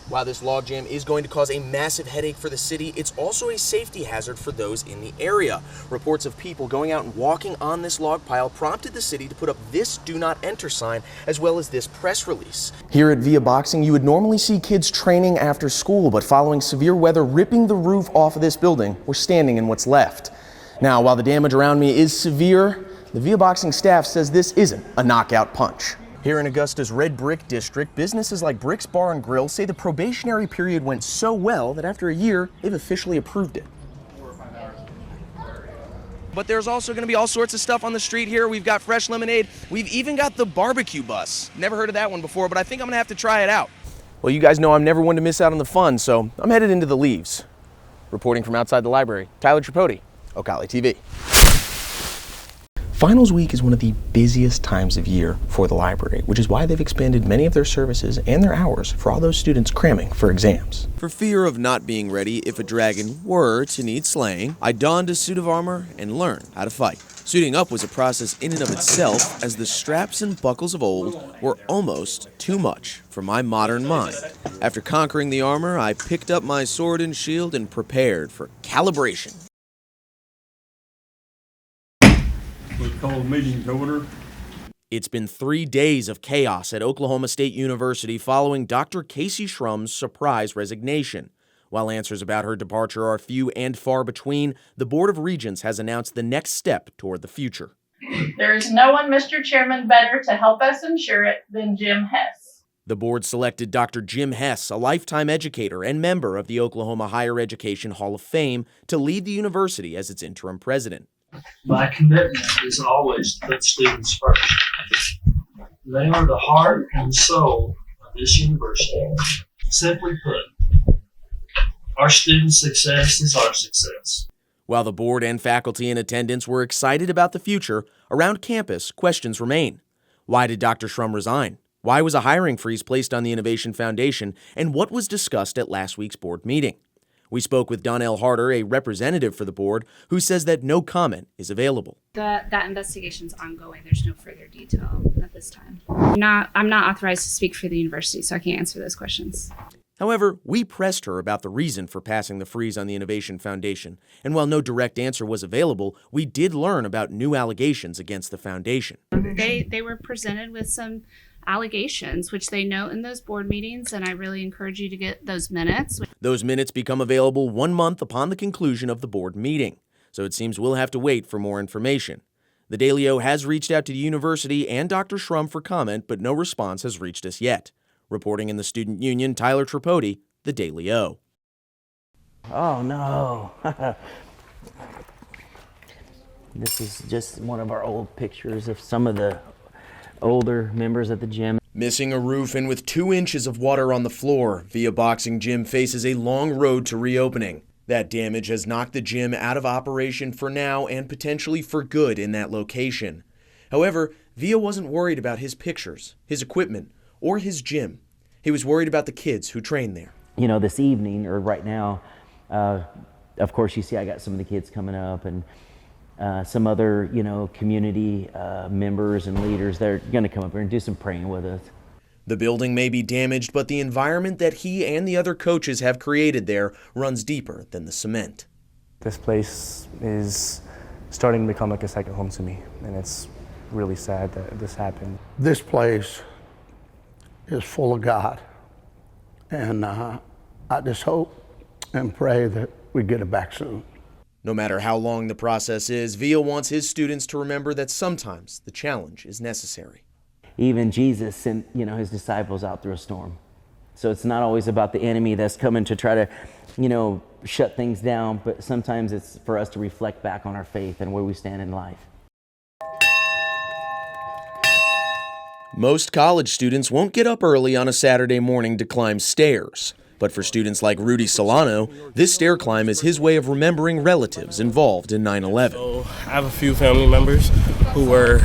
While this logjam is going to cause a massive headache for the city, it's also a safety hazard for those in the area. Reports of people going out and walking on this log pile prompted the city to put up this "Do Not Enter" sign, as well as this press release. Here at Via Boxing, you would normally see kids training after school, but following severe weather ripping the roof off of this building, we're standing in what's left. Now, while the damage around me is severe, the Via Boxing staff says this isn't a knockout punch. Here in Augusta's Red Brick District, businesses like Bricks Bar and Grill say the probationary period went so well that after a year, they've officially approved it. But there's also going to be all sorts of stuff on the street here. We've got fresh lemonade. We've even got the barbecue bus. Never heard of that one before, but I think I'm going to have to try it out. Well, you guys know I'm never one to miss out on the fun, so I'm headed into the leaves. Reporting from outside the library, Tyler Tripodi, Ocali TV. Finals week is one of the busiest times of year for the library, which is why they've expanded many of their services and their hours for all those students cramming for exams. For fear of not being ready if a dragon were to need slaying, I donned a suit of armor and learned how to fight. Suiting up was a process in and of itself, as the straps and buckles of old were almost too much for my modern mind. After conquering the armor, I picked up my sword and shield and prepared for calibration. We call the meeting to order. It's been 3 days of chaos at Oklahoma State University following Dr. Casey Schrumm's surprise resignation. While answers about her departure are few and far between, the Board of Regents has announced the next step toward the future. There is no one, Mr. Chairman, better to help us ensure it than Jim Hess. The board selected Dr. Jim Hess, a lifetime educator and member of the Oklahoma Higher Education Hall of Fame, to lead the university as its interim president. My commitment is always to put students first. They are the heart and soul of this university. Simply put, our students' success is our success. While the board and faculty in attendance were excited about the future, around campus, questions remain. Why did Dr. Schrumm resign? Why was a hiring freeze placed on the Innovation Foundation? And what was discussed at last week's board meeting? We spoke with Donnell Harder, a representative for the board, who says that no comment is available. That investigation's ongoing. There's no further detail at this time. I'm not authorized to speak for the university, so I can't answer those questions. However, we pressed her about the reason for passing the freeze on the Innovation Foundation, and while no direct answer was available, we did learn about new allegations against the foundation. They were presented with some allegations, which they note in those board meetings, and I really encourage you to get those minutes. Those minutes become available 1 month upon the conclusion of the board meeting, so it seems we'll have to wait for more information. The Daily O has reached out to the university and Dr. Schrumm for comment, but no response has reached us yet. Reporting in the Student Union, Tyler Tripodi, The Daily O. Oh no. This is just one of our old pictures of some of the older members of the gym. Missing a roof and with 2 inches of water on the floor, Via Boxing Gym faces a long road to reopening. That damage has knocked the gym out of operation for now and potentially for good in that location. However, Via wasn't worried about his pictures, his equipment, or his gym. He was worried about the kids who train there. You know, this evening or right now, of course you see I got some of the kids coming up and some other, community members and leaders. They're going to come up here and do some praying with us. The building may be damaged, but the environment that he and the other coaches have created there runs deeper than the cement. This place is starting to become like a second home to me, and it's really sad that this happened. This place is full of God, and I just hope and pray that we get it back soon. No matter how long the process is, Via wants his students to remember that sometimes the challenge is necessary. Even Jesus sent, his disciples out through a storm. So it's not always about the enemy that's coming to try to, shut things down, but sometimes it's for us to reflect back on our faith and where we stand in life. Most college students won't get up early on a Saturday morning to climb stairs. But for students like Rudy Solano, this stair climb is his way of remembering relatives involved in 9/11. So I have a few family members who were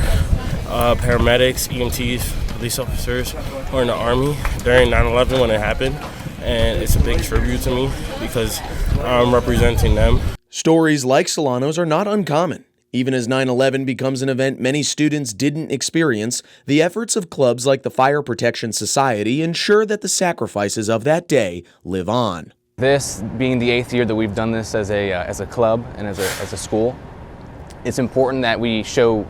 paramedics, EMTs, police officers, who were in the Army during 9/11 when it happened. And it's a big tribute to me because I'm representing them. Stories like Solano's are not uncommon. Even as 9/11 becomes an event many students didn't experience, the efforts of clubs like the Fire Protection Society ensure that the sacrifices of that day live on. This being the 8th year that we've done this as a club and as a school, it's important that we show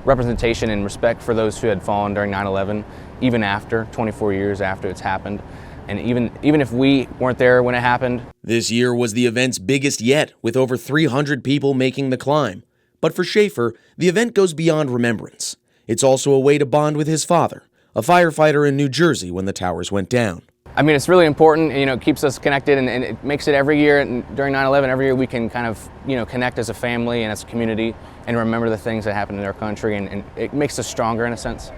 representation and respect for those who had fallen during 9/11, even after 24 years after it's happened. And even if we weren't there when it happened. This year was the event's biggest yet, with over 300 people making the climb. But for Schaefer, the event goes beyond remembrance. It's also a way to bond with his father, a firefighter in New Jersey when the towers went down. I mean, it's really important, it keeps us connected, and it makes it every year, and during 9/11, every year we can kind of, connect as a family and as a community and remember the things that happened in our country, and it makes us stronger in a sense.